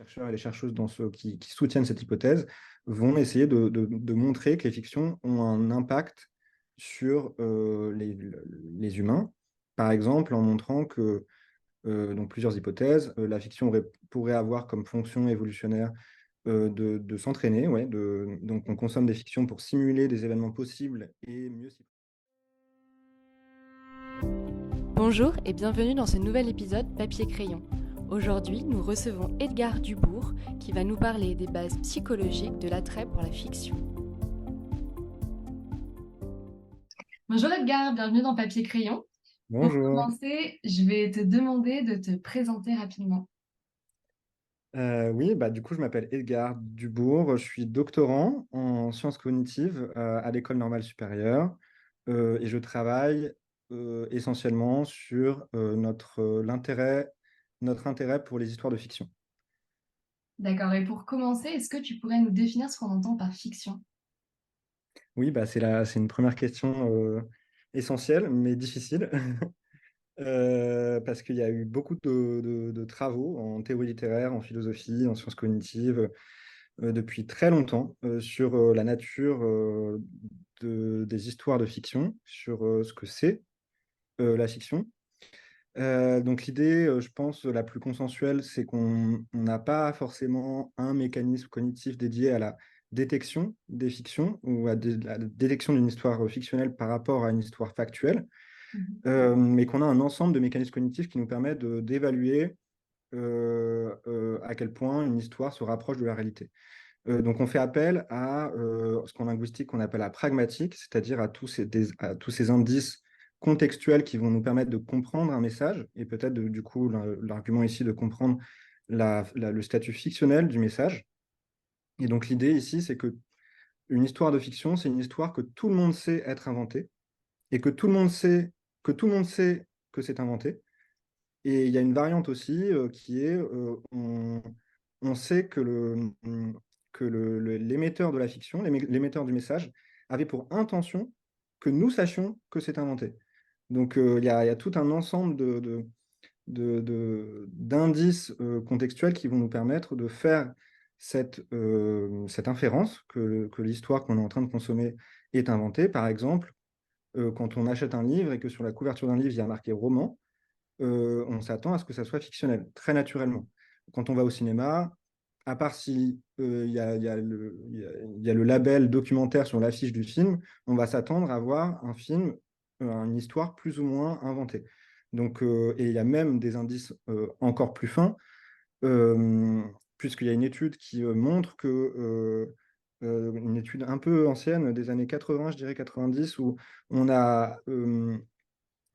chercheurs et les chercheuses qui soutiennent cette hypothèse vont essayer de montrer que les fictions ont un impact sur les humains. Par exemple, en montrant que, donc plusieurs hypothèses, la fiction pourrait avoir comme fonction évolutionnaire de s'entraîner. Ouais, donc on consomme des fictions pour simuler des événements possibles et mieux s'y. Bonjour et bienvenue dans ce nouvel épisode Papier-Crayon. Aujourd'hui, nous recevons Edgar Dubourg qui va nous parler des bases psychologiques de l'attrait pour la fiction. Bonjour Edgar, bienvenue dans Papier-Crayon. Pour Bonjour. commencer, je vais te demander de te présenter rapidement. Oui, du coup, je m'appelle Edgar Dubourg, je suis doctorant en sciences cognitives à l'École normale supérieure et je travaille essentiellement sur notre intérêt pour les histoires de fiction. D'accord, et pour commencer, est-ce que tu pourrais nous définir ce qu'on entend par fiction? Oui, c'est une première question essentielle, mais difficile, parce qu'il y a eu beaucoup de travaux en théorie littéraire, en philosophie, en sciences cognitives, depuis très longtemps sur la nature des histoires de fiction, sur ce que c'est la fiction. Donc l'idée, je pense, la plus consensuelle, c'est qu'on n'a pas forcément un mécanisme cognitif dédié à la détection des fictions ou à la détection d'une histoire fictionnelle par rapport à une histoire factuelle, Mhm. mais qu'on a un ensemble de mécanismes cognitifs qui nous permettent d'évaluer à quel point une histoire se rapproche de la réalité. Donc, on fait appel à ce qu'en linguistique, on appelle la pragmatique, c'est-à-dire à tous ces indices contextuels qui vont nous permettre de comprendre un message, et peut-être du coup, l'argument ici de comprendre le statut fictionnel du message. Et donc, l'idée ici, c'est que une histoire de fiction, c'est une histoire que tout le monde sait être inventée, et que tout le monde sait que c'est inventé. Et il y a une variante aussi qui est on sait que l'émetteur de la fiction, l'émetteur du message, avait pour intention que nous sachions que c'est inventé. Donc il y a tout un ensemble d'indices contextuels qui vont nous permettre de faire cette inférence que l'histoire qu'on est en train de consommer est inventée. Par exemple, quand on achète un livre et que sur la couverture d'un livre, il y a marqué roman, on s'attend à ce que ça soit fictionnel, très naturellement. Quand on va au cinéma, à part si il y a le label documentaire sur l'affiche du film, on va s'attendre à voir un film, une histoire plus ou moins inventée. Donc, et il y a même des indices encore plus fins, euh, puisqu'il y a une étude qui montre que, une étude un peu ancienne, des années 80, je dirais 90, où on a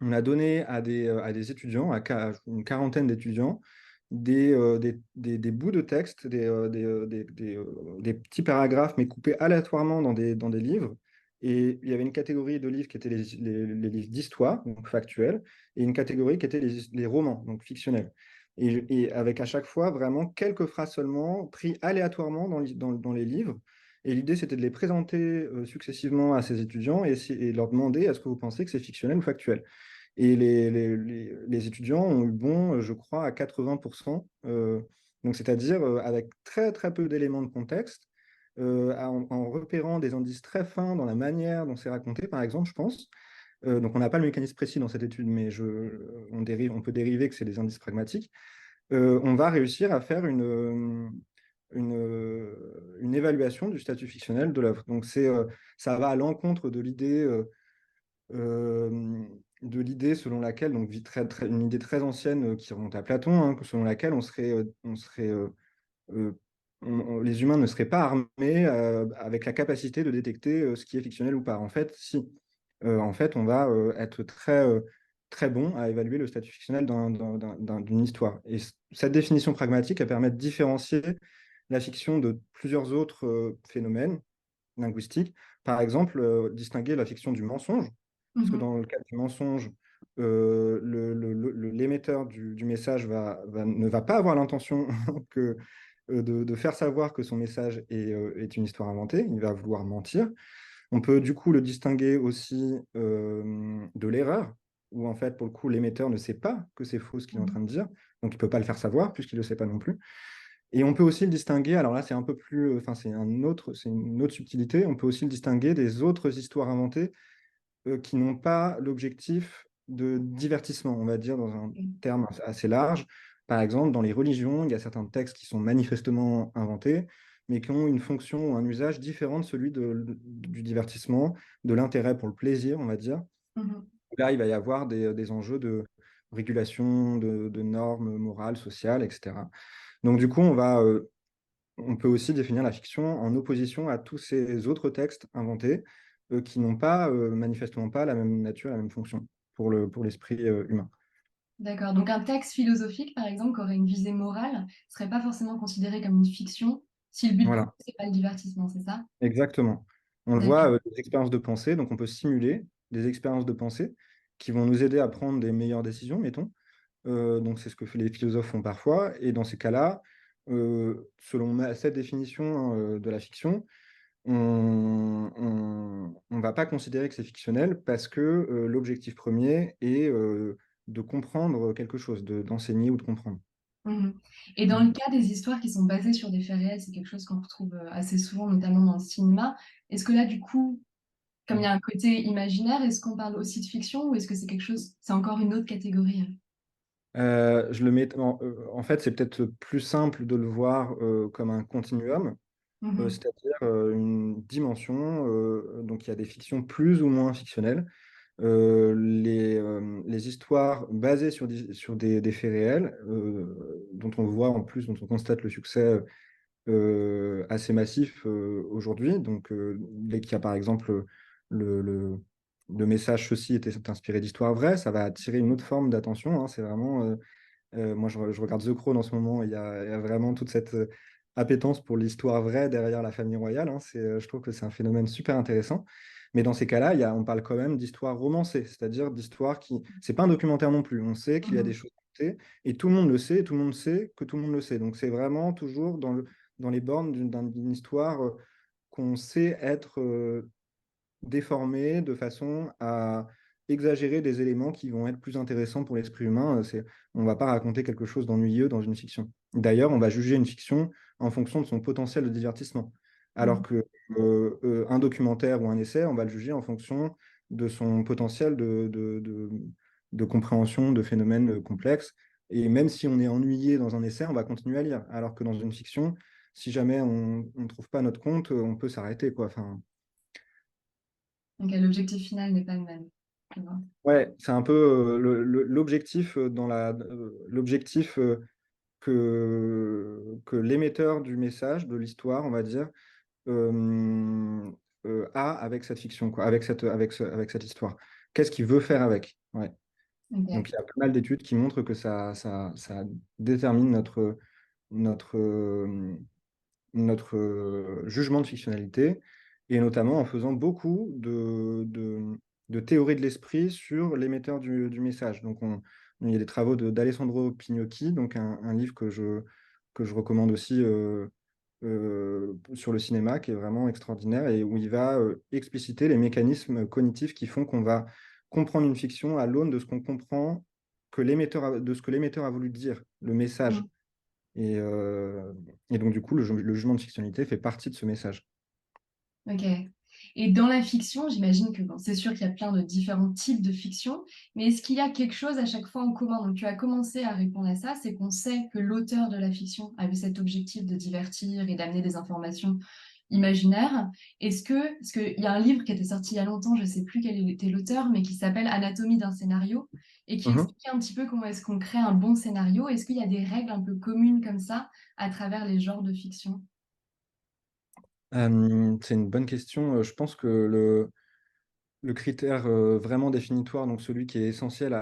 on a donné à des étudiants, à une quarantaine d'étudiants, des bouts de texte, des petits paragraphes, mais coupés aléatoirement dans des livres. Et il y avait une catégorie de livres qui étaient les livres d'histoire, donc factuels, et une catégorie qui était les romans, donc fictionnels. Et avec à chaque fois vraiment quelques phrases seulement, pris aléatoirement dans les livres. Et l'idée, c'était de les présenter successivement à ces étudiants et leur demander est-ce que vous pensez que c'est fictionnel ou factuel? Et les étudiants ont eu bon, je crois, à 80%. Donc, c'est-à-dire avec très, très peu d'éléments de contexte, en repérant des indices très fins dans la manière dont c'est raconté, par exemple, je pense. Donc, on n'a pas le mécanisme précis dans cette étude, mais on peut dériver que c'est des indices pragmatiques. On va réussir à faire une évaluation du statut fictionnel de l'œuvre. Donc, ça va à l'encontre euh, de l'idée selon laquelle, donc une idée très ancienne qui remonte à Platon, hein, selon laquelle euh, les humains ne seraient pas armés avec la capacité de détecter ce qui est fictionnel ou pas. En fait, si. En fait, on va être très bon à évaluer le statut fictionnel d'une histoire. Et cette définition pragmatique, elle permet de différencier la fiction de plusieurs autres phénomènes linguistiques. Par exemple, distinguer la fiction du mensonge, puisque Mhm. dans le cas du mensonge, l'émetteur du message ne va pas avoir l'intention de faire savoir que son message est une histoire inventée, il va vouloir mentir. On peut du coup le distinguer aussi de l'erreur, où en fait, pour le coup, l'émetteur ne sait pas que c'est faux ce qu'il est en train Mhm. de dire, donc il ne peut pas le faire savoir, puisqu'il ne le sait pas non plus. Et on peut aussi le distinguer, alors là c'est un peu plus, enfin c'est une autre subtilité, on peut aussi le distinguer des autres histoires inventées qui n'ont pas l'objectif de divertissement, on va dire dans un terme assez large. Par exemple, dans les religions, il y a certains textes qui sont manifestement inventés, mais qui ont une fonction ou un usage différent de celui du divertissement, de l'intérêt pour le plaisir, on va dire. Mhm. Là, il va y avoir des enjeux de régulation, de normes morales, sociales, etc. Donc, du coup, on peut aussi définir la fiction en opposition à tous ces autres textes inventés qui n'ont pas, manifestement pas la même nature, la même fonction pour l'esprit humain. D'accord. Donc un texte philosophique, par exemple, qui aurait une visée morale, serait pas forcément considéré comme une fiction si le but premier, Voilà, c'est pas le divertissement, c'est ça? exactement. On le voit, D'accord. des expériences de pensée, donc on peut simuler des expériences de pensée qui vont nous aider à prendre des meilleures décisions, mettons. Donc c'est ce que les philosophes font parfois. Et dans ces cas-là, selon cette définition hein, de la fiction, on va pas considérer que c'est fictionnel parce que l'objectif premier est de comprendre quelque chose, d'enseigner ou de comprendre. Mhm. Et dans le cas des histoires qui sont basées sur des faits réels, c'est quelque chose qu'on retrouve assez souvent, notamment dans le cinéma. Est-ce que là, du coup, comme il y a un côté imaginaire, est-ce qu'on parle aussi de fiction ou est-ce que c'est quelque chose, c'est encore une autre catégorie? Je le mets, en fait, c'est peut-être plus simple de le voir comme un continuum, Mhm. c'est-à-dire une dimension. Donc, il y a des fictions plus ou moins fictionnelles. Les histoires basées sur des faits réels, dont on voit en plus, dont on constate le succès assez massif aujourd'hui. Donc, dès qu'il y a par exemple le, le, le message ceci était inspiré d'histoires vraies, ça va attirer une autre forme d'attention. Hein. C'est vraiment, moi je regarde The Crown en ce moment, il y a vraiment toute cette appétence pour l'histoire vraie derrière la famille royale. Hein. Je trouve que c'est un phénomène super intéressant. Mais dans ces cas-là, on parle quand même d'histoires romancées, c'est-à-dire d'histoires qui. C'est pas un documentaire non plus. On sait qu'il y a des Mhm. choses inventées, et tout le monde le sait, et tout le monde sait que tout le monde le sait. Donc c'est vraiment toujours dans les bornes d'une histoire qu'on sait être déformée de façon à exagérer des éléments qui vont être plus intéressants pour l'esprit humain. On ne va pas raconter quelque chose d'ennuyeux dans une fiction. D'ailleurs, on va juger une fiction en fonction de son potentiel de divertissement. Alors Mhm. que un documentaire ou un essai, on va le juger en fonction de son potentiel de compréhension de phénomènes complexes. Et même si on est ennuyé dans un essai, on va continuer à lire. Alors que dans une fiction, si jamais on ne trouve pas notre compte, on peut s'arrêter, quoi. Enfin, Donc l'objectif final n'est pas le même. Je vois. ouais, c'est un peu l'objectif l'objectif que l'émetteur du message, de l'histoire, on va dire, euh, a avec cette fiction, quoi, avec cette histoire. Qu'est-ce qu'il veut faire avec? Ouais. Donc Ok. il y a pas mal d'études qui montrent que ça détermine notre, notre jugement de fictionnalité, et notamment en faisant beaucoup de théorie de l'esprit sur l'émetteur du message. Donc, il y a des travaux d'Alessandro Pignocchi, donc un livre que je recommande aussi sur le cinéma, qui est vraiment extraordinaire, et où il va expliciter les mécanismes cognitifs qui font qu'on va comprendre une fiction à l'aune de ce qu'on comprend de ce que l'émetteur a voulu dire, le message. Mhm. Et, et donc, du coup, le jugement de fictionnalité fait partie de ce message. Ok. Et dans la fiction, j'imagine que bon, c'est sûr qu'il y a plein de différents types de fiction, mais est-ce qu'il y a quelque chose à chaque fois en commun? Donc tu as commencé à répondre à ça, c'est qu'on sait que l'auteur de la fiction avait cet objectif de divertir et d'amener des informations imaginaires. Parce qu'il y a un livre qui était sorti il y a longtemps, je ne sais plus quel était l'auteur, mais qui s'appelle Anatomie d'un scénario et qui Mhm. expliquait un petit peu comment est-ce qu'on crée un bon scénario. Est-ce qu'il y a des règles un peu communes comme ça à travers les genres de fiction? C'est une bonne question. Je pense que le critère vraiment définitoire, donc celui qui est essentiel,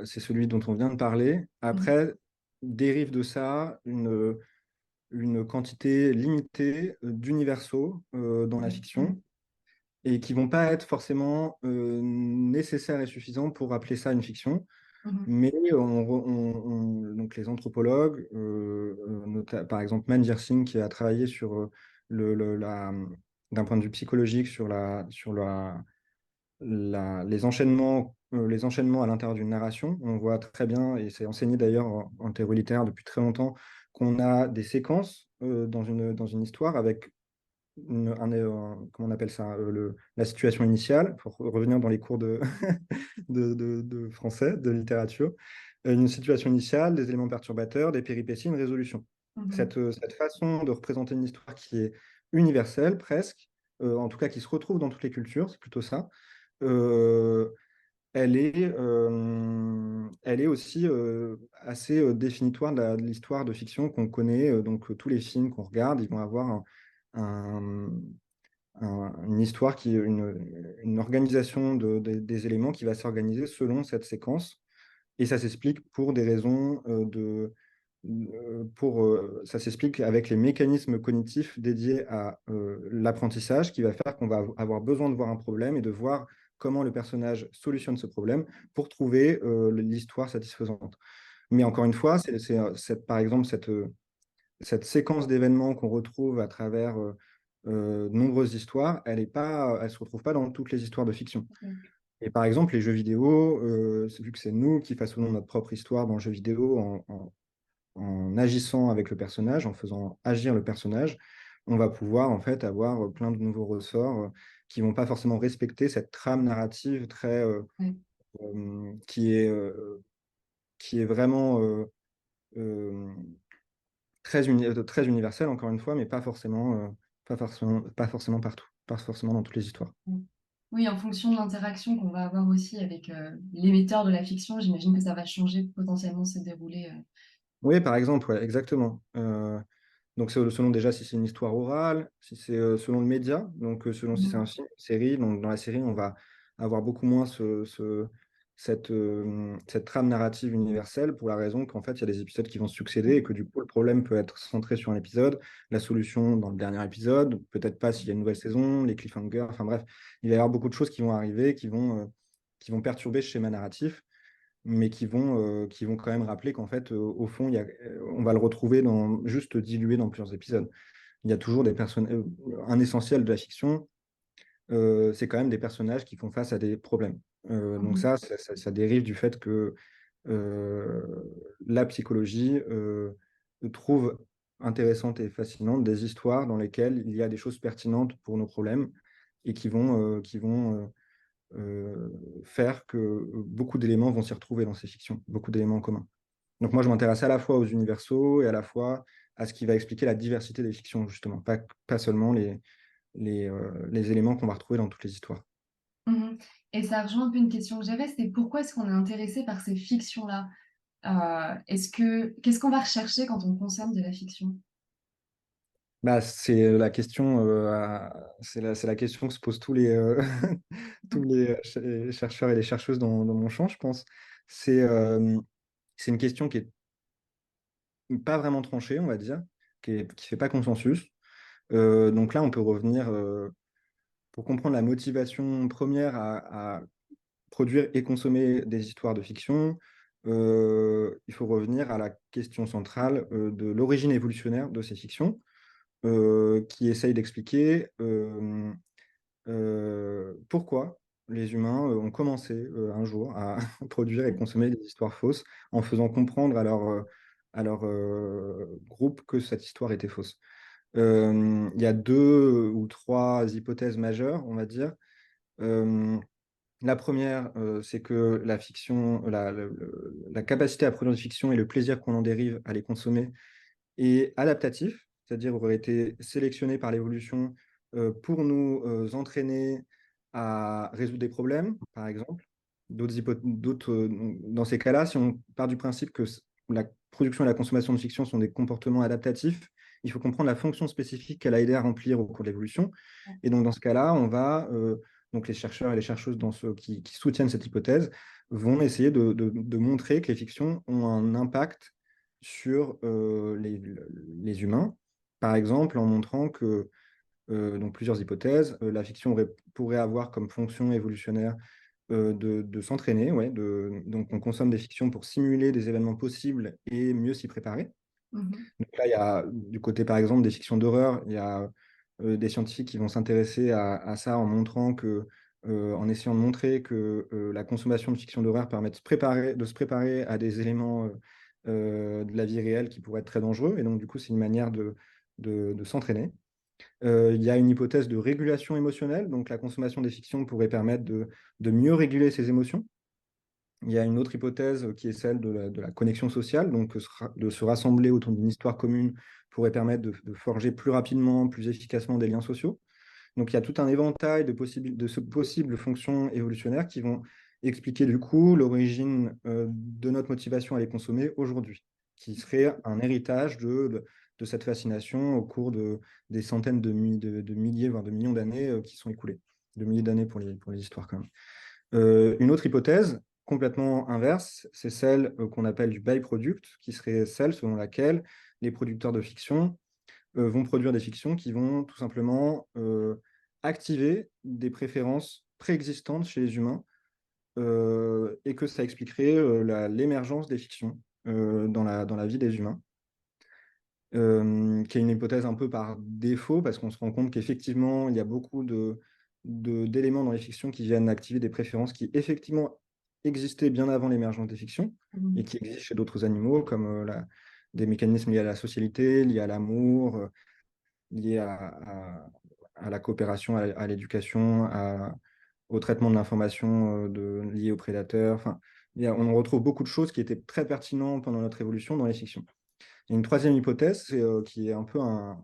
c'est celui dont on vient de parler. Mhm. Après, dérive de ça une quantité limitée d'universaux dans la fiction, et qui vont pas être forcément nécessaires et suffisants pour appeler ça une fiction. Mhm. Mais donc les anthropologues, par exemple Manvir Singh, qui a travaillé sur d'un point de vue psychologique sur les enchaînements à l'intérieur d'une narration. On voit très bien, et c'est enseigné d'ailleurs en théorie littéraire depuis très longtemps, qu'on a des séquences dans une histoire avec comment on appelle ça, la situation initiale, pour revenir dans les cours de français, de littérature, une situation initiale, des éléments perturbateurs, des péripéties, une résolution. Mhm. Cette façon de représenter une histoire qui est universelle, presque, en tout cas qui se retrouve dans toutes les cultures, c'est plutôt ça, euh, elle est aussi assez définitoire de l'histoire de fiction qu'on connaît. Donc, tous les films qu'on regarde, ils vont avoir un- une histoire une organisation des éléments qui va s'organiser selon cette séquence. Et ça s'explique pour des raisons ça s'explique avec les mécanismes cognitifs dédiés à l'apprentissage qui va faire qu'on va avoir besoin de voir un problème et de voir comment le personnage solutionne ce problème pour trouver l'histoire satisfaisante. Mais encore une fois, par exemple cette séquence d'événements qu'on retrouve à travers de nombreuses histoires, elle se retrouve pas dans toutes les histoires de fiction. Ok. Et par exemple, les jeux vidéo, vu que c'est nous qui façonnons notre propre histoire dans le jeu vidéo en agissant avec le personnage, en faisant agir le personnage, on va pouvoir en fait avoir plein de nouveaux ressorts qui vont pas forcément respecter cette trame narrative Ouais. qui est vraiment euh, très universelle, encore une fois, mais pas forcément partout, pas forcément dans toutes les histoires. Mm. Oui, en fonction de l'interaction qu'on va avoir aussi avec l'émetteur de la fiction, j'imagine que ça va changer potentiellement se dérouler. Oui, par exemple, ouais, exactement. Donc, c'est selon déjà si c'est une histoire orale, si c'est selon le média, donc selon si c'est un Mhm. film, une série. Donc, dans la série, on va avoir beaucoup moins cette trame narrative universelle pour la raison qu'en fait, il y a des épisodes qui vont se succéder et que du coup, le problème peut être centré sur un épisode, la solution dans le dernier épisode, peut-être pas s'il y a une nouvelle saison, les cliffhangers, enfin bref, il va y avoir beaucoup de choses qui vont arriver, qui vont perturber ce schéma narratif mais qui vont quand même rappeler qu'en fait, au fond, on va le retrouver juste dilué dans plusieurs épisodes. Il y a toujours des personnes, un essentiel de la fiction, c'est quand même des personnages qui font face à des problèmes. Donc Mhm. ça dérive du fait que euh, la psychologie trouve intéressante et fascinante des histoires dans lesquelles il y a des choses pertinentes pour nos problèmes et qui vont faire que beaucoup d'éléments vont s'y retrouver dans ces fictions, beaucoup d'éléments en commun. Donc moi, je m'intéresse à la fois aux universaux et à la fois à ce qui va expliquer la diversité des fictions, justement, pas seulement les éléments qu'on va retrouver dans toutes les histoires. Mhm. Et ça rejoint un peu une question que j'avais, c'est pourquoi est-ce qu'on est intéressé par ces fictions-là? Qu'est-ce qu'on va rechercher quand on consomme de la fiction? Bah, c'est la question, c'est la question que se posent tous tous les chercheurs et les chercheuses dans mon champ, je pense. C'est une question qui est pas vraiment tranchée, on va dire, qui fait pas consensus. Donc là, on peut revenir pour comprendre la motivation première à produire et consommer des histoires de fiction. Il faut revenir à la question centrale de l'origine évolutionnaire de ces fictions, qui essaye d'expliquer pourquoi les humains ont commencé un jour à produire et consommer des histoires fausses en faisant comprendre à leur groupe que cette histoire était fausse. Il y a deux ou trois hypothèses majeures, on va dire. Euh, la première, c'est que la fiction, la capacité à produire une fiction et le plaisir qu'on en dérive à les consommer est adaptatif, c'est-à-dire aurait été sélectionné par l'évolution pour nous entraîner à résoudre des problèmes, par exemple. Dans ces cas-là, si on part du principe que la production et la consommation de fiction sont des comportements adaptatifs, il faut comprendre la fonction spécifique qu'elle a aidé à remplir au cours de l'évolution. Et donc, dans ce cas-là, donc les chercheurs et les chercheuses qui soutiennent cette hypothèse vont essayer de montrer que les fictions ont un impact sur les humains, par exemple en montrant que, donc plusieurs hypothèses, la fiction pourrait avoir comme fonction évolutionnaire de s'entraîner, ouais, donc on consomme des fictions pour simuler des événements possibles et mieux s'y préparer. Mhm. Donc là, il y a du côté, par exemple, des fictions d'horreur, il y a des scientifiques qui vont s'intéresser à ça en montrant en essayant de montrer que la consommation de fiction d'horreur permet de se préparer à des éléments de la vie réelle qui pourrait être très dangereux. Et donc, du coup, c'est une manière de s'entraîner. Il y a une hypothèse de régulation émotionnelle. Donc, la consommation des fictions pourrait permettre de mieux réguler ses émotions. Il y a une autre hypothèse qui est celle de la connexion sociale. Donc, de se rassembler autour d'une histoire commune pourrait permettre de forger plus rapidement, plus efficacement des liens sociaux. Donc, il y a tout un éventail de possibles fonctions évolutionnaires qui vont expliquer du coup l'origine de notre motivation à les consommer aujourd'hui, qui serait un héritage de cette fascination au cours des centaines de milliers, voire de millions d'années qui sont écoulées, de milliers d'années pour les histoires quand même. Une autre hypothèse complètement inverse, c'est celle qu'on appelle du byproduct, qui serait celle selon laquelle les producteurs de fiction vont produire des fictions qui vont tout simplement activer des préférences préexistantes chez les humains et que ça expliquerait l'émergence des fictions dans la vie des humains, qui est une hypothèse un peu par défaut parce qu'on se rend compte qu'effectivement, il y a beaucoup d'éléments dans les fictions qui viennent activer des préférences qui effectivement existaient bien avant l'émergence des fictions et Mhm. qui existent chez d'autres animaux comme des mécanismes liés à la socialité, liés à l'amour, liés à la coopération, à l'éducation, au traitement de l'information liée aux prédateurs. Enfin, on retrouve beaucoup de choses qui étaient très pertinentes pendant notre évolution dans les fictions. Il y a une troisième hypothèse qui est un peu un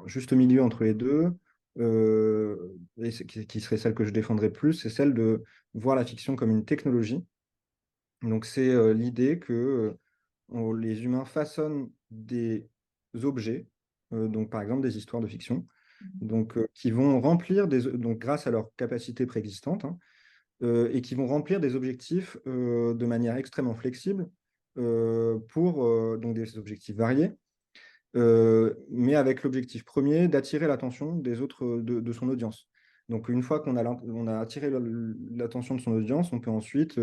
juste milieu entre les deux, et qui serait celle que je défendrais plus, c'est celle de voir la fiction comme une technologie. Donc c'est l'idée que les humains façonnent des objets, donc par exemple des histoires de fiction, donc, qui vont remplir donc grâce à leur capacité préexistante, hein, et qui vont remplir des objectifs de manière extrêmement flexible pour donc des objectifs variés, mais avec l'objectif premier d'attirer l'attention des autres de son audience. Donc, une fois on a attiré l'attention de son audience, on peut ensuite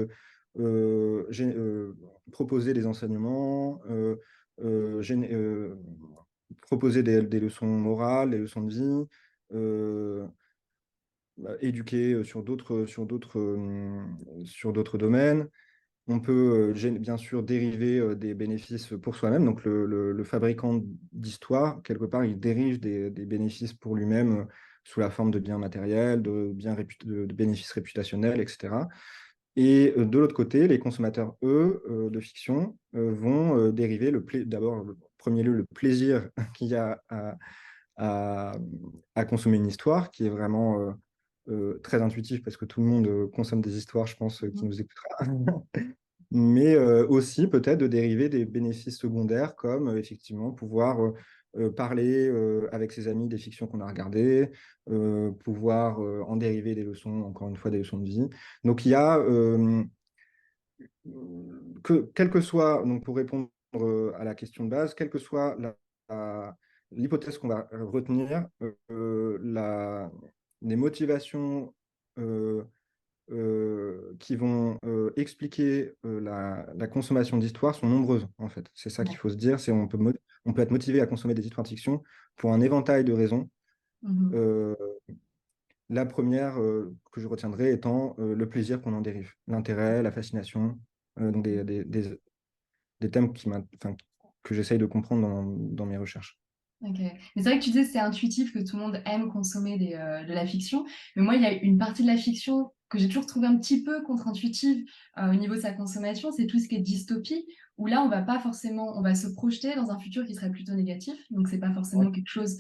proposer des enseignements, proposer des leçons morales, des leçons de vie, euh, éduquer sur d'autres domaines. On peut bien sûr dériver des bénéfices pour soi-même. Donc le fabricant d'histoire, quelque part, il dérive des bénéfices pour lui-même sous la forme de biens matériels, de bénéfices réputationnels, etc. Et de l'autre côté, les consommateurs, eux, de fiction, vont dériver d'abord, en premier lieu, le plaisir qu'il y a à, à consommer une histoire, qui est vraiment très intuitif parce que tout le monde consomme des histoires, je pense, qui nous écoutera. Mais aussi peut-être de dériver des bénéfices secondaires comme effectivement pouvoir parler avec ses amis des fictions qu'on a regardées, pouvoir en dériver des leçons, encore une fois, des leçons de vie. Donc il y a quel que soit, donc pour répondre à la question de base, quelle que soit l'hypothèse qu'on va retenir, les motivations qui vont expliquer la consommation d'histoires sont nombreuses, en fait. C'est ça qu'il Ouais. faut se dire, on peut être motivé à consommer des histoires de fiction pour un éventail de raisons. Mhm. Euh, la première que je retiendrai étant le plaisir qu'on en dérive, l'intérêt, la fascination, donc des thèmes enfin, que j'essaye de comprendre dans mes recherches. Ok. Mais c'est vrai que tu disais c'est intuitif que tout le monde aime consommer de la fiction. Mais moi, il y a une partie de la fiction que j'ai toujours trouvé un petit peu contre-intuitive au niveau de sa consommation, c'est tout ce qui est dystopie, où là, on va pas forcément, on va se projeter dans un futur qui serait plutôt négatif. Donc, c'est pas Ouais, forcément quelque chose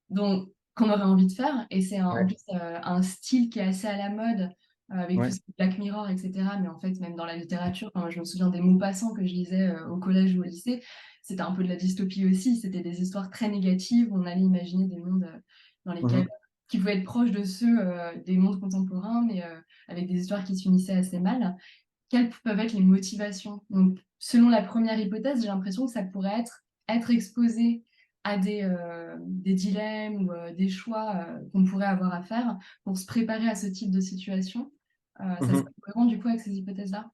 qu'on aurait envie de faire. Et c'est en ouais, plus un style qui est assez à la mode, avec tout ouais. ce qui est Black Mirror, etc. Mais en fait, même dans la littérature, enfin, moi, je me souviens des mots passants que je lisais au collège ou au lycée. C'était un peu de la dystopie aussi. C'était des histoires très négatives. Où on allait imaginer des mondes dans lesquels Mhm, qui pouvaient être proches de ceux des mondes contemporains, mais avec des histoires qui s'unissaient assez mal. Quelles peuvent être les motivations? Donc, selon la première hypothèse, j'ai l'impression que ça pourrait être exposé à des dilemmes ou des choix qu'on pourrait avoir à faire pour se préparer à ce type de situation. Ça serait mhm. cohérent du coup avec ces hypothèses-là?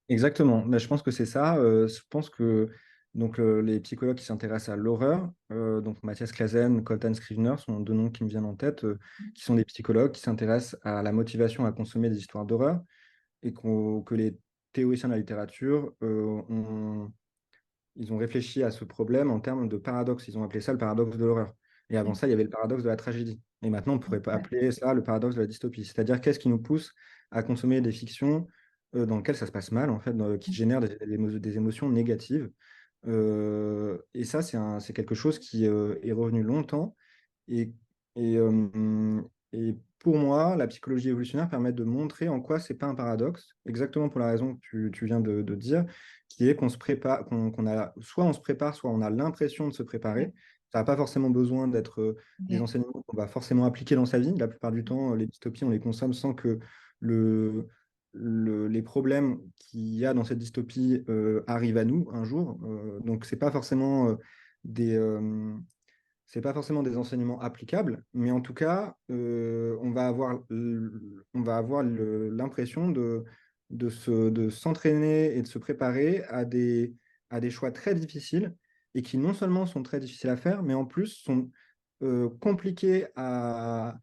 Exactement. Mais je pense que c'est ça. Je pense que donc, les psychologues qui s'intéressent à l'horreur, donc Mathias Clasen, Coltan Scrivener, sont deux noms qui me viennent en tête, qui sont des psychologues qui s'intéressent à la motivation à consommer des histoires d'horreur et que les théoriciens de la littérature ils ont réfléchi à ce problème en termes de paradoxe. Ils ont appelé ça le paradoxe de l'horreur. Et avant ça, il y avait le paradoxe de la tragédie. Et maintenant, on pourrait pas Ouais. appeler ça le paradoxe de la dystopie. C'est-à-dire, qu'est-ce qui nous pousse à consommer des fictions dans lesquelles ça se passe mal, en fait, qui génèrent des émotions négatives. Et ça, c'est quelque chose qui est revenu longtemps. Et, et, euh, et pour moi, la psychologie évolutionnaire permet de montrer en quoi c'est pas un paradoxe, exactement pour la raison que tu viens de dire, qui est qu'on se prépare, qu'on a, soit on se prépare, soit on a l'impression de se Ouais. préparer. Ça n'a pas forcément besoin d'être des Ok. enseignements qu'on va forcément appliquer dans sa vie. La plupart du temps, les dystopies, on les consomme sans que le, les problèmes qu'il y a dans cette dystopie arrivent à nous un jour. Donc, c'est pas forcément des, c'est pas forcément des enseignements applicables, mais en tout cas, on va avoir l'impression de s'entraîner et de se préparer à des choix très difficiles et qui non seulement sont très difficiles à faire, mais en plus sont compliqués à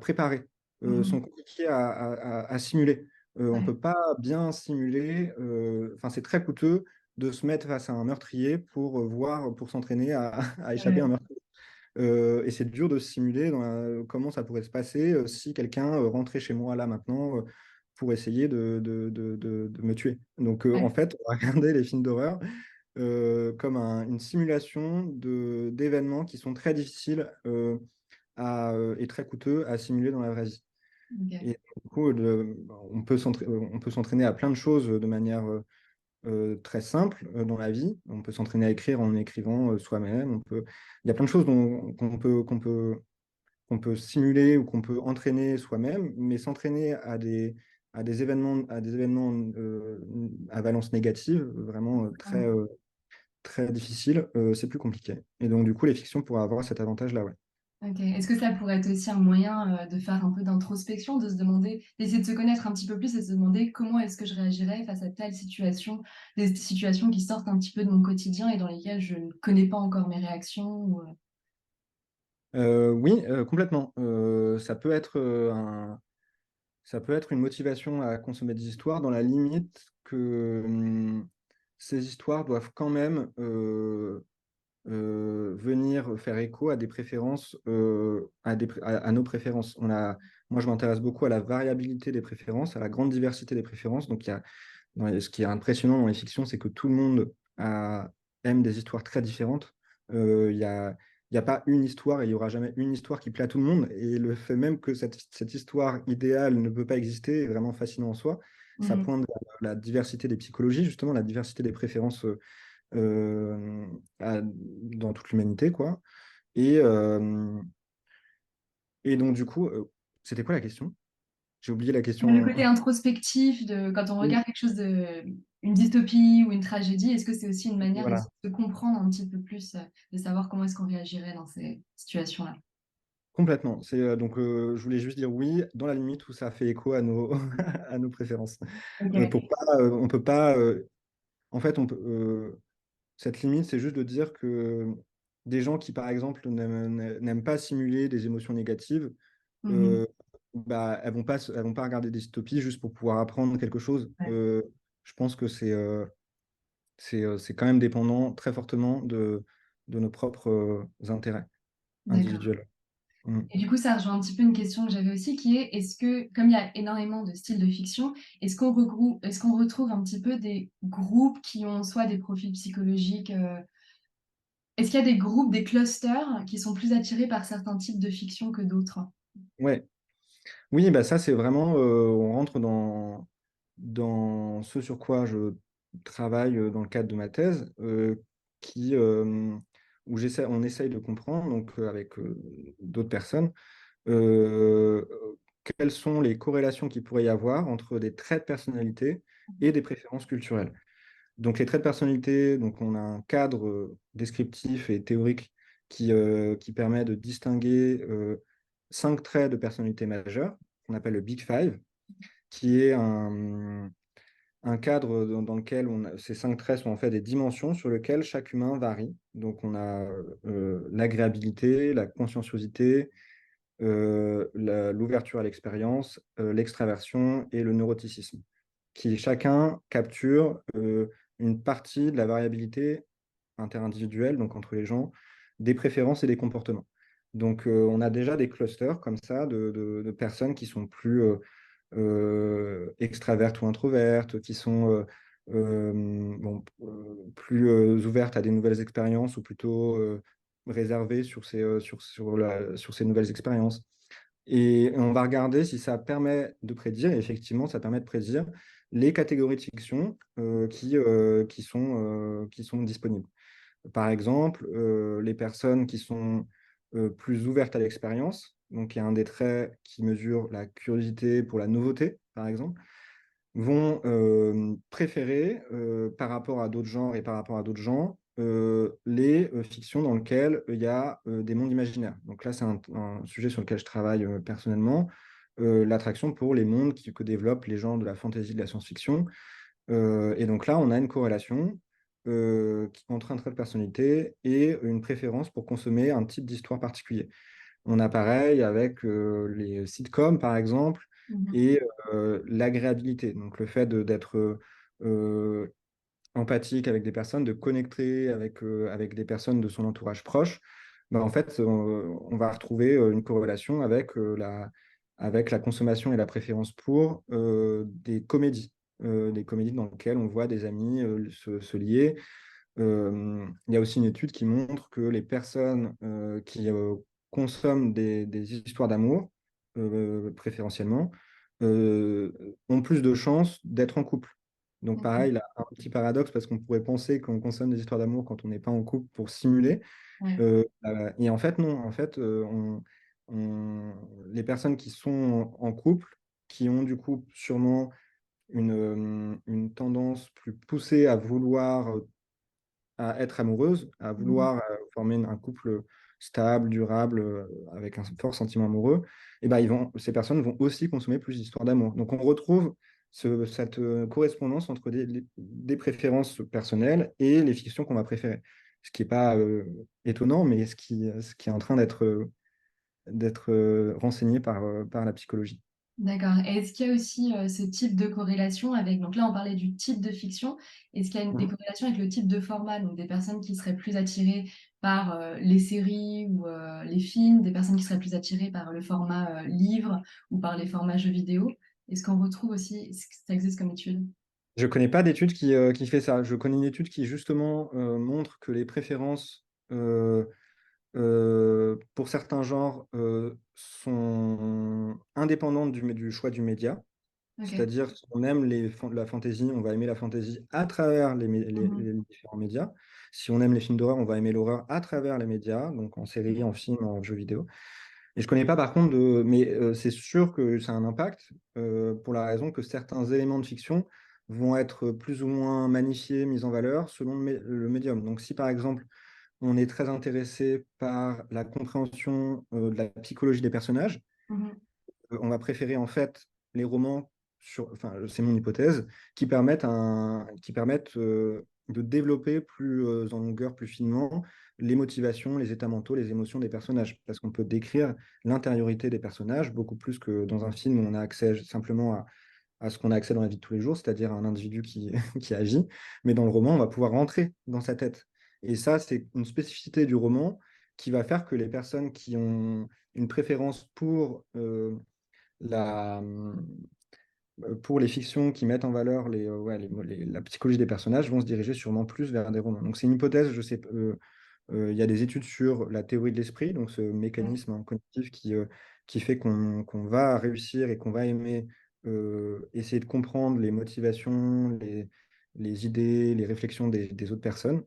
préparer, sont Mhm. compliqués à simuler. On ne Ouais. peut pas bien simuler, enfin c'est très coûteux de se mettre face à un meurtrier pour voir, pour s'entraîner à échapper à un Ouais. meurtrier. Et c'est dur de simuler comment ça pourrait se passer si quelqu'un rentrait chez moi là maintenant pour essayer de me tuer. Donc en Ouais. fait, on va regarder les films d'horreur comme une simulation d'événements qui sont très difficiles et très coûteux à simuler dans la vraie vie. Ok. Et du coup, on peut s'entraîner à plein de choses de manière très simple dans la vie. On peut s'entraîner à écrire en écrivant soi-même. Il y a plein de choses qu'on peut simuler ou qu'on peut entraîner soi-même, mais s'entraîner à des événements à valence négative, vraiment très difficile, c'est plus compliqué. Et donc, du coup, les fictions pourraient avoir cet avantage-là, ouais. Ok. Est-ce que ça pourrait être aussi un moyen de faire un peu d'introspection, de se demander, d'essayer de se connaître un petit peu plus et de se demander comment est-ce que je réagirais face à telle situation, des situations qui sortent un petit peu de mon quotidien et dans lesquelles je ne connais pas encore mes réactions Oui, complètement. Ça peut être une motivation à consommer des histoires dans la limite que ces histoires doivent quand même venir faire écho à des préférences, à nos préférences. Moi, je m'intéresse beaucoup à la variabilité des préférences, à la grande diversité des préférences. Donc, ce qui est impressionnant dans les fictions, c'est que tout le monde aime des histoires très différentes. Il y a pas une histoire et il n'y aura jamais une histoire qui plaît à tout le monde. Et le fait même que cette histoire idéale ne peut pas exister est vraiment fascinant en soi. Ça Mhm. pointe vers la diversité des psychologies, justement, la diversité des préférences dans toute l'humanité, quoi. Et, euh, et donc, du coup, c'était quoi la question? J'ai oublié la Le question. côté introspectif de quand on Oui, regarde quelque chose une dystopie ou une tragédie, est-ce que c'est aussi une manière de voilà. se comprendre un petit peu plus, de savoir comment est-ce qu'on réagirait dans ces situations-là? Complètement. Je voulais juste dire oui, dans la limite où ça fait écho à à nos préférences. Ok. On peut pas. En fait, cette limite, c'est juste de dire que des gens qui, par exemple, n'aiment pas simuler des émotions négatives, Mhm. euh, bah, elles vont pas regarder des dystopies juste pour pouvoir apprendre quelque chose. Ouais, Je pense que c'est quand même dépendant très fortement de nos propres intérêts d'accord. individuels. Mm. Et du coup, ça rejoint un petit peu une question que j'avais aussi qui est, est-ce que, comme il y a énormément de styles de fiction, est-ce qu'on retrouve un petit peu des groupes qui ont soit des profils psychologiques, est-ce qu'il y a des groupes, des clusters qui sont plus attirés par certains types de fiction que d'autres? Ouais. Oui, bah ça, c'est vraiment, on rentre dans ce sur quoi je travaille dans le cadre de ma thèse, qui, où on essaye de comprendre, donc avec d'autres personnes, euh, quelles sont les corrélations qu'il pourrait y avoir entre des traits de personnalité et des préférences culturelles. Donc les traits de personnalité, donc on a un cadre descriptif et théorique qui permet de distinguer 5 traits de personnalité majeurs, qu'on appelle le Big Five, qui est un cadre dans lequel ces 5 traits sont en fait des dimensions sur lesquelles chaque humain varie. Donc on a l'agréabilité, la conscienciosité, l'ouverture à l'expérience, l'extraversion et le neuroticisme, qui chacun capture une partie de la variabilité interindividuelle, donc entre les gens, des préférences et des comportements. Donc, on a déjà des clusters comme ça de personnes qui sont plus extravertes ou introvertes, qui sont plus ouvertes à des nouvelles expériences ou plutôt réservées sur ces nouvelles expériences. Et on va regarder si ça permet de prédire, et effectivement, ça permet de prédire les catégories de fiction qui sont disponibles. Par exemple, les personnes qui sont plus ouvertes à l'expérience, donc il y a un des traits qui mesure la curiosité pour la nouveauté, par exemple, vont préférer, par rapport à d'autres genres et par rapport à d'autres genres, les fictions dans lesquelles il y a des mondes imaginaires. Donc là, c'est un sujet sur lequel je travaille personnellement, l'attraction pour les mondes que développent les gens de la fantasy, de la science-fiction. Et donc là, on a une corrélation entre un trait de personnalité et une préférence pour consommer un type d'histoire particulier. On a pareil avec les sitcoms, par exemple, Mhm. et l'agréabilité. Donc le fait d'être euh, empathique avec des personnes, de connecter avec des personnes de son entourage proche, bah, en fait, on va retrouver une corrélation avec la consommation et la préférence pour des comédies dans lesquelles on voit des amis se lier. Il y a aussi une étude qui montre que les personnes qui consomment des histoires d'amour, préférentiellement, ont plus de chances d'être en couple. Donc Ok. pareil, là, un petit paradoxe parce qu'on pourrait penser qu'on consomme des histoires d'amour quand on n'est pas en couple pour simuler. Ouais. Et en fait, non. En fait, les personnes qui sont en couple, qui ont du coup sûrement une tendance plus poussée à vouloir à être amoureuse, à Mhm. vouloir former un couple stable, durable, avec un fort sentiment amoureux, et ben ces personnes vont aussi consommer plus d'histoires d'amour. Donc on retrouve cette correspondance entre des préférences personnelles et les fictions qu'on va préférer. Ce qui n'est pas étonnant, mais ce qui est en train d'être renseigné par la psychologie. D'accord. Et est-ce qu'il y a aussi ce type de corrélation avec, donc là on parlait du type de fiction, est-ce qu'il y a des Mhm. corrélations avec le type de format, donc des personnes qui seraient plus attirées par les séries ou les films, des personnes qui seraient plus attirées par le format livre ou par les formats jeux vidéo? Est-ce qu'on retrouve aussi, est-ce que ça existe comme étude? Je ne connais pas d'étude qui fait ça. Je connais une étude qui justement montre que les préférences pour certains genres, sont indépendantes du choix du média. Ok. C'est-à-dire, si on aime la fantasy, on va aimer la fantasy à travers Mhm. les différents médias. Si on aime les films d'horreur, on va aimer l'horreur à travers les médias, donc en série, en film, en jeu vidéo. Et je connais pas par contre mais c'est sûr que ça a un impact pour la raison que certains éléments de fiction vont être plus ou moins magnifiés, mis en valeur selon le médium. Donc si par exemple on est très intéressé par la compréhension de la psychologie des personnages, Mhm. on va préférer en fait les romans, enfin c'est mon hypothèse, qui permettent de développer plus en longueur, plus finement, les motivations, les états mentaux, les émotions des personnages. Parce qu'on peut décrire l'intériorité des personnages beaucoup plus que dans un film où on a accès simplement à ce qu'on a accès dans la vie de tous les jours, c'est-à-dire un individu qui agit. Mais dans le roman, on va pouvoir rentrer dans sa tête. Et ça, c'est une spécificité du roman qui va faire que les personnes qui ont une préférence la, pour les fictions qui mettent en valeur la psychologie des personnages vont se diriger sûrement plus vers des romans. Donc c'est une hypothèse, je sais, il y a des études sur la théorie de l'esprit, donc ce Ouais. mécanisme cognitif qui fait qu'on va réussir et qu'on va aimer essayer de comprendre les motivations, les idées, les réflexions des autres personnes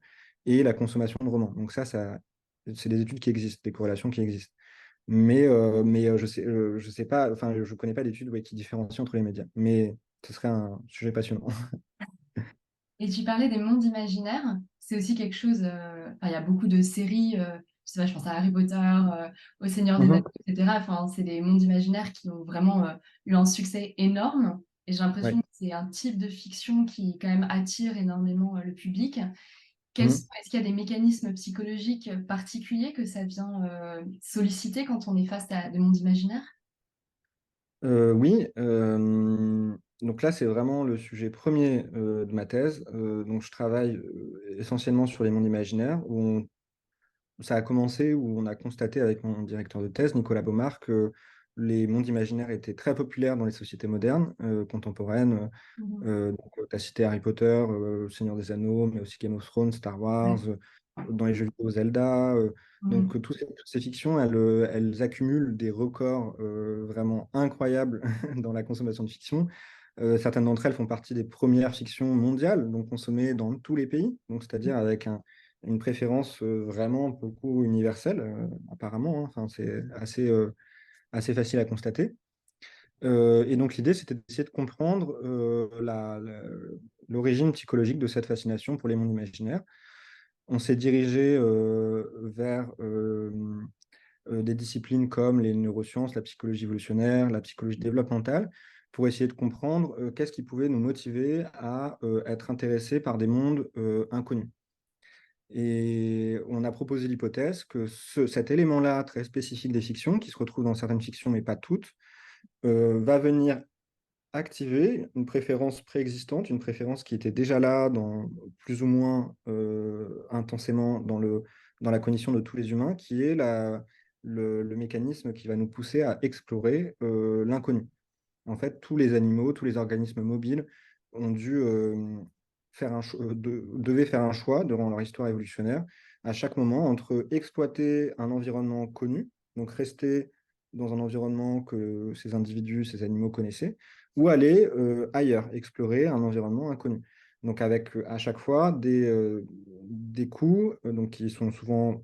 et la consommation de romans. Donc ça c'est des études qui existent, des corrélations qui existent. Mais je sais pas, enfin, je connais pas d'études ouais, qui différencient entre les médias. Mais ce serait un sujet passionnant. Et tu parlais des mondes imaginaires, c'est aussi quelque chose, enfin, il y a beaucoup de séries, je sais pas, je pense à Harry Potter, au Seigneur des Anneaux, Mhm. etc. Enfin, c'est des mondes imaginaires qui ont vraiment eu un succès énorme. Et j'ai Ouais. l'impression que c'est un type de fiction qui quand même attire énormément le public. Mhm. Est-ce qu'il y a des mécanismes psychologiques particuliers que ça vient solliciter quand on est face à des mondes imaginaires? Oui, Donc là, c'est vraiment le sujet premier de ma thèse. Donc je travaille essentiellement sur les mondes imaginaires, ça a commencé où on a constaté avec mon directeur de thèse, Nicolas Baumard, que les mondes imaginaires étaient très populaires dans les sociétés modernes, contemporaines. Mhm. Donc, tu as cité Harry Potter, Seigneur des Anneaux, mais aussi Game of Thrones, Star Wars, Ouais. dans les jeux vidéo Zelda. Donc, Mhm. toutes ces fictions, elles accumulent des records vraiment incroyables dans la consommation de fiction. Certaines d'entre elles font partie des premières fictions mondiales, donc consommées dans tous les pays, donc c'est-à-dire avec une préférence vraiment beaucoup universelle, apparemment, hein. Enfin, c'est assez facile à constater. Et donc l'idée, c'était d'essayer de comprendre l'origine psychologique de cette fascination pour les mondes imaginaires. On s'est dirigé vers des disciplines comme les neurosciences, la psychologie évolutionnaire, la psychologie développementale, pour essayer de comprendre qu'est-ce qui pouvait nous motiver à être intéressés par des mondes inconnus. Et on a proposé l'hypothèse que cet élément-là, très spécifique des fictions, qui se retrouve dans certaines fictions, mais pas toutes, va venir activer une préférence préexistante, une préférence qui était déjà là dans, plus ou moins intensément dans la cognition de tous les humains, qui est le mécanisme qui va nous pousser à explorer l'inconnu. En fait, tous les animaux, tous les organismes mobiles ont dû devaient faire un choix durant leur histoire évolutionnaire à chaque moment entre exploiter un environnement connu, donc rester dans un environnement que ces individus, ces animaux connaissaient, ou aller ailleurs, explorer un environnement inconnu. Donc avec à chaque fois des coûts donc qui sont souvent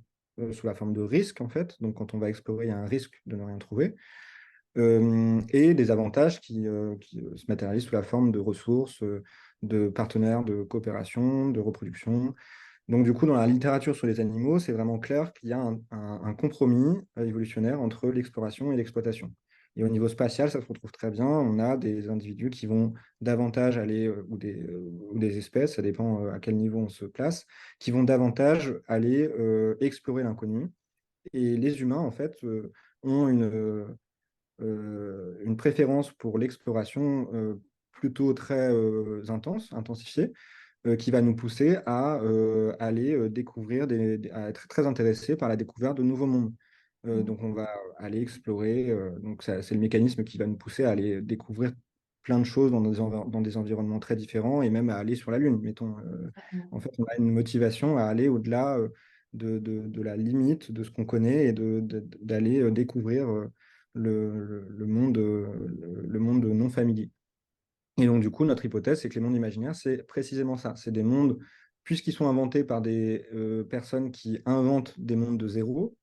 sous la forme de risques en fait. Donc quand on va explorer, il y a un risque de ne rien trouver et des avantages qui se matérialisent sous la forme de ressources, de partenaires de coopération, de reproduction. Donc, du coup, dans la littérature sur les animaux, c'est vraiment clair qu'il y a un compromis évolutionnaire entre l'exploration et l'exploitation. Et au niveau spatial, ça se retrouve très bien. On a des individus qui vont davantage aller, ou des espèces, ça dépend à quel niveau on se place, qui vont davantage aller explorer l'inconnu. Et les humains, en fait, ont une préférence pour l'exploration plutôt très intense, intensifiée, qui va nous pousser à aller découvrir, à être très intéressé par la découverte de nouveaux mondes. Donc on va aller explorer, donc c'est le mécanisme qui va nous pousser à aller découvrir plein de choses dans des environnements très différents et même à aller sur la Lune, mettons. En fait, on a une motivation à aller au-delà de la limite de ce qu'on connaît et d'aller découvrir le monde non familier. Et donc, du coup, notre hypothèse, c'est que les mondes imaginaires, c'est précisément ça. C'est des mondes, puisqu'ils sont inventés par des personnes qui inventent des mondes de zéro,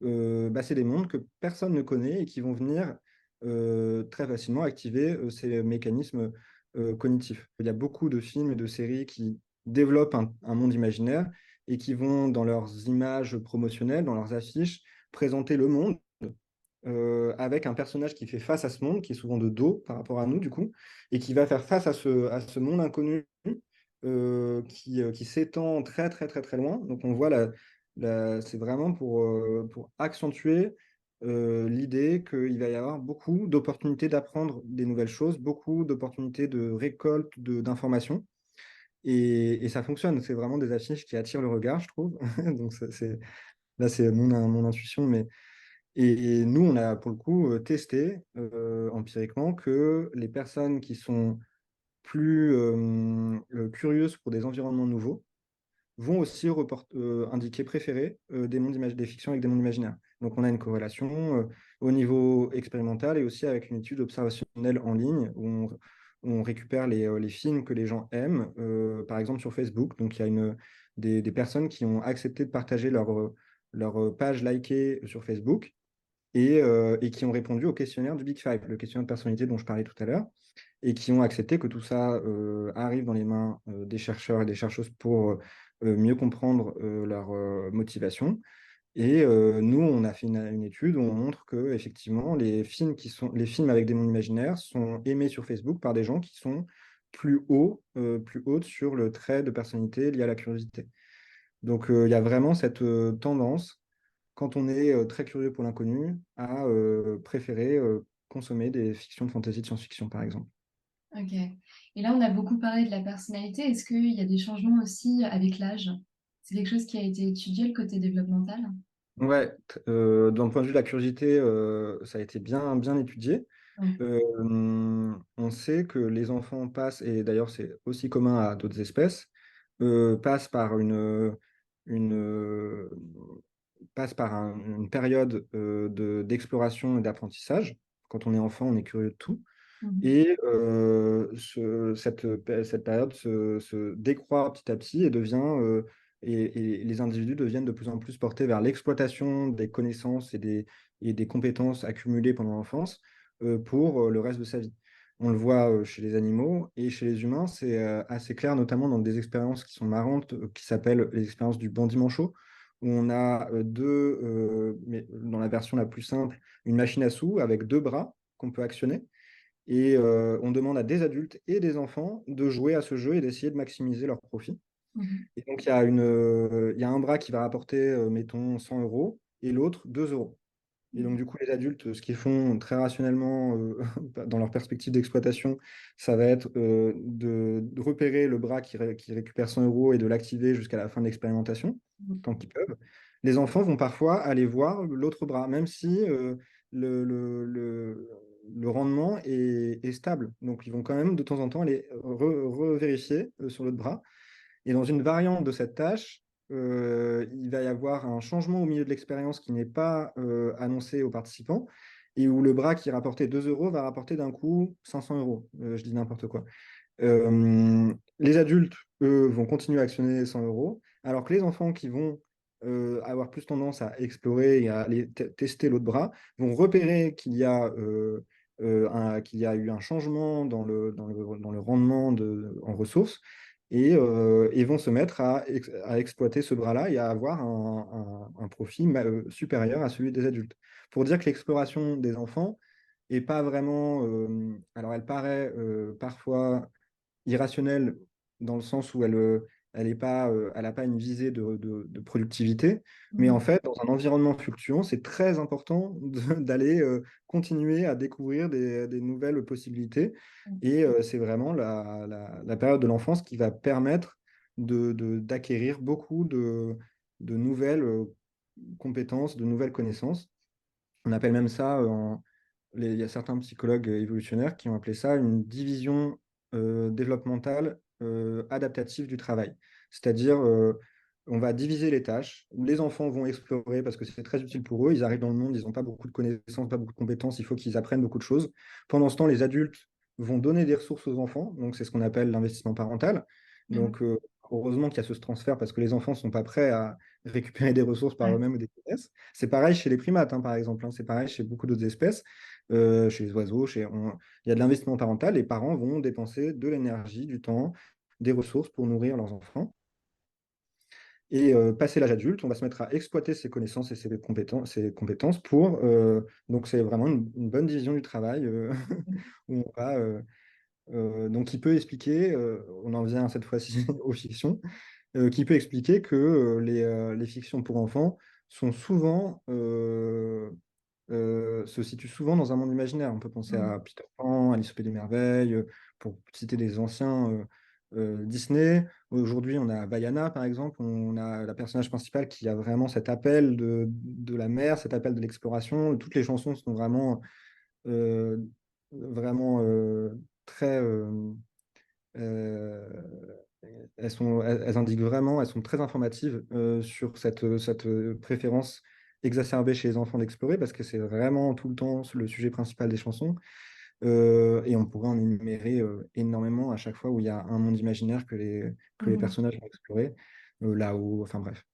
bah, c'est des mondes que personne ne connaît et qui vont venir très facilement activer ces mécanismes cognitifs. Il y a beaucoup de films et de séries qui développent un monde imaginaire et qui vont, dans leurs images promotionnelles, dans leurs affiches, présenter le monde avec un personnage qui fait face à ce monde, qui est souvent de dos par rapport à nous, du coup, et qui va faire face à ce monde inconnu qui s'étend très, très, très, très loin. Donc, on voit c'est vraiment pour accentuer l'idée qu'il va y avoir beaucoup d'opportunités d'apprendre des nouvelles choses, beaucoup d'opportunités de récolte d'informations. Et ça fonctionne. C'est vraiment des affiches qui attirent le regard, je trouve. Donc, là, c'est mon intuition, mais et nous, on a pour le coup testé empiriquement que les personnes qui sont plus curieuses pour des environnements nouveaux vont aussi indiquer préférer des fictions avec des mondes imaginaires. Donc on a une corrélation au niveau expérimental et aussi avec une étude observationnelle en ligne où on récupère les films que les gens aiment, par exemple sur Facebook. Donc il y a des personnes qui ont accepté de partager leur page likée sur Facebook et qui ont répondu au questionnaire du Big Five, le questionnaire de personnalité dont je parlais tout à l'heure, et qui ont accepté que tout ça arrive dans les mains des chercheurs et des chercheuses pour mieux comprendre leur motivation. Et nous, on a fait une étude où on montre que effectivement, les films avec des mondes imaginaires sont aimés sur Facebook par des gens qui sont plus hautes sur le trait de personnalité lié à la curiosité. Donc, il y a vraiment cette tendance quand on est très curieux pour l'inconnu, à préférer consommer des fictions de fantasy, de science-fiction, par exemple. OK. Et là, on a beaucoup parlé de la personnalité. Est-ce qu'il y a des changements aussi avec l'âge? C'est quelque chose qui a été étudié, le côté développemental? Ouais, d'un point de vue de la curiosité, ça a été bien, bien étudié. Ouais. On sait que les enfants passent, et d'ailleurs c'est aussi commun à d'autres espèces, passent par une, euh, une période d'exploration et d'apprentissage. Quand on est enfant, on est curieux de tout. Mmh. Et cette période se décroît petit à petit et et les individus deviennent de plus en plus portés vers l'exploitation des connaissances et des compétences accumulées pendant l'enfance pour le reste de sa vie. On le voit chez les animaux et chez les humains, c'est assez clair, notamment dans des expériences qui sont marrantes, qui s'appellent les expériences du bandit manchot, où on a mais dans la version la plus simple, une machine à sous avec deux bras qu'on peut actionner. Et on demande à des adultes et des enfants de jouer à ce jeu et d'essayer de maximiser leur profit. Mmh. Et donc, il y a un bras qui va rapporter, mettons, 100 euros et l'autre 2 euros. Et donc, Mmh. du coup, les adultes, ce qu'ils font très rationnellement dans leur perspective d'exploitation, ça va être de repérer le bras qui récupère 100 euros et de l'activer jusqu'à la fin de l'expérimentation, Mmh. tant qu'ils peuvent. Les enfants vont parfois aller voir l'autre bras, même si le, le, le- le rendement est stable. Donc, ils vont quand même de temps en temps aller revérifier sur l'autre bras. Et dans une variante de cette tâche, il va y avoir un changement au milieu de l'expérience qui n'est pas annoncé aux participants et où le bras qui rapportait 2 euros va rapporter d'un coup 500 euros. Je dis n'importe quoi. Les adultes, eux, vont continuer à actionner 100 euros, alors que les enfants qui vont avoir plus tendance à explorer et à aller tester l'autre bras vont repérer qu'il y a eu un changement dans le rendement en ressources et vont se mettre à exploiter ce bras-là et à avoir un profit supérieur à celui des adultes. Pour dire que l'exploration des enfants est pas vraiment. Alors, elle paraît parfois irrationnelle dans le sens où elle n'a pas une visée de productivité, mais en Mmh. fait, dans un environnement fluctuant, c'est très important d'aller continuer à découvrir des nouvelles possibilités. Mmh. Et c'est vraiment la période de l'enfance qui va permettre d'acquérir beaucoup de nouvelles compétences, de nouvelles connaissances. On appelle même ça, il y a certains psychologues évolutionnaires qui ont appelé ça une division développementale adaptative du travail. C'est-à-dire, on va diviser les tâches. Les enfants vont explorer parce que c'est très utile pour eux. Ils arrivent dans le monde, ils n'ont pas beaucoup de connaissances, pas beaucoup de compétences. Il faut qu'ils apprennent beaucoup de choses. Pendant ce temps, les adultes vont donner des ressources aux enfants. Donc, c'est ce qu'on appelle l'investissement parental. Mmh. Donc, heureusement qu'il y a ce transfert parce que les enfants ne sont pas prêts à récupérer des ressources par Ouais. eux-mêmes ou des pièces. C'est pareil chez les primates, hein, par exemple, hein. C'est pareil chez beaucoup d'autres espèces, chez les oiseaux. Il y a de l'investissement parental. Les parents vont dépenser de l'énergie, du temps, des ressources pour nourrir leurs enfants. Et passé l'âge adulte, on va se mettre à exploiter ses connaissances et ses compétences pour. Donc, c'est vraiment une bonne division du travail où on va. Donc, qui peut expliquer, on en vient cette fois-ci aux fictions, qui peut expliquer que les fictions pour enfants sont souvent se situe souvent dans un monde imaginaire. On peut penser Mmh. à Peter Pan, Alice au Pays des Merveilles, pour citer des anciens Disney. Aujourd'hui, on a Vaiana, par exemple. On a la personnage principale qui a vraiment cet appel de la mer, cet appel de l'exploration. Toutes les chansons sont euh, vraiment très... euh, elles indiquent vraiment, elles sont très informatives sur cette préférence exacerbée chez les enfants d'explorer parce que c'est vraiment tout le temps le sujet principal des chansons. Et on pourrait en énumérer énormément à chaque fois où il y a un monde imaginaire que les Mmh. personnages vont explorer, là-haut, enfin bref.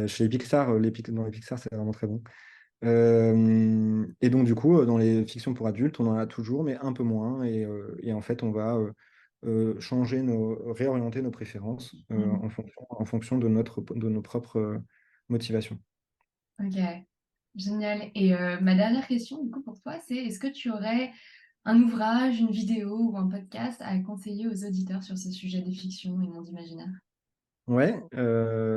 Chez les Pixar, dans les Pixar, c'est vraiment très bon. Et donc, du coup, dans les fictions pour adultes, on en a toujours, mais un peu moins. Et en fait, on va réorienter nos préférences Mmh. en fonction de nos propres motivations. OK, génial. Et ma dernière question, du coup, pour toi, c'est est-ce que tu aurais un ouvrage, une vidéo ou un podcast à conseiller aux auditeurs sur ce sujet des fictions et monde imaginaire? Ouais,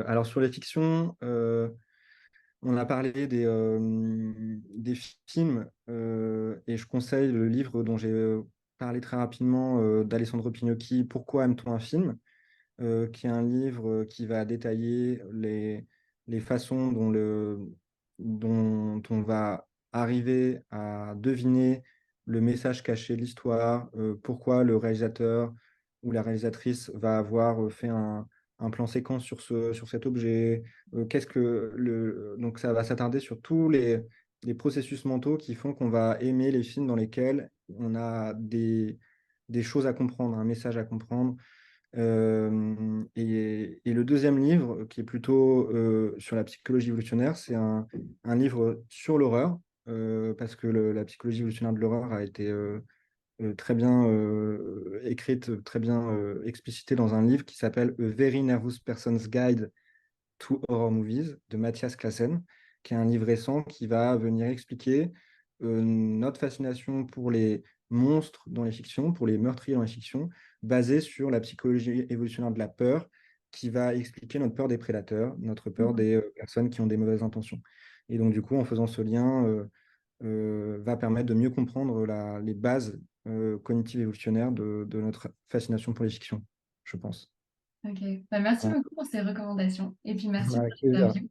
alors sur les fictions, on a parlé des films et je conseille le livre dont j'ai parler très rapidement d'Alessandro Pignocchi, Pourquoi aime-t-on un film? Qui est un livre qui va détailler les façons dont on va arriver à deviner le message caché de l'histoire, pourquoi le réalisateur ou la réalisatrice va avoir fait un plan séquence sur cet objet, donc ça va s'attarder sur tous les processus mentaux qui font qu'on va aimer les films dans lesquels on a des choses à comprendre, un message à comprendre. Et le deuxième livre, qui est plutôt sur la psychologie évolutionnaire, c'est un livre sur l'horreur, parce que la psychologie évolutionnaire de l'horreur a été très bien écrite, très bien explicitée dans un livre qui s'appelle A Very Nervous Person's Guide to Horror Movies de Mathias Classen, qui est un livre récent qui va venir expliquer notre fascination pour les monstres dans les fictions, pour les meurtriers dans les fictions, basé sur la psychologie évolutionnaire de la peur, qui va expliquer notre peur des prédateurs, notre peur Mhm. des personnes qui ont des mauvaises intentions. Et donc, du coup, en faisant ce lien, va permettre de mieux comprendre les bases cognitives évolutionnaires de notre fascination pour les fictions, je pense. Ok. Bah, merci Voilà. beaucoup pour ces recommandations et puis merci pour Avec plaisir. l'interview.